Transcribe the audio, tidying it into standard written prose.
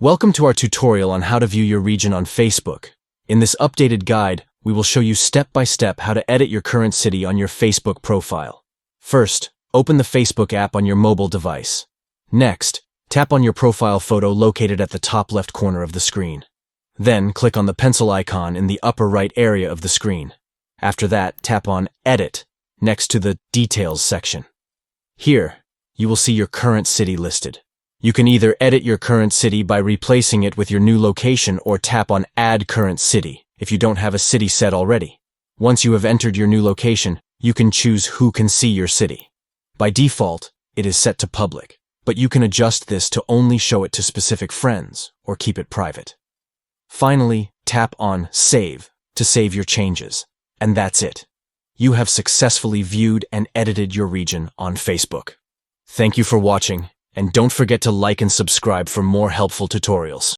Welcome to our tutorial on how to view your region on Facebook. In this updated guide, we will show you step by step how to edit your current city on your Facebook profile. First, open the Facebook app on your mobile device. Next, tap on your profile photo located at the top left corner of the screen. Then, click on the pencil icon in the upper right area of the screen. After that, tap on Edit, next to the Details section. Here, you will see your current city listed. You can either edit your current city by replacing it with your new location or tap on Add Current City if you don't have a city set already. Once you have entered your new location, you can choose who can see your city. By default, it is set to public, but you can adjust this to only show it to specific friends or keep it private. Finally, tap on Save to save your changes. And that's it. You have successfully viewed and edited your region on Facebook. Thank you for watching, and don't forget to like and subscribe for more helpful tutorials.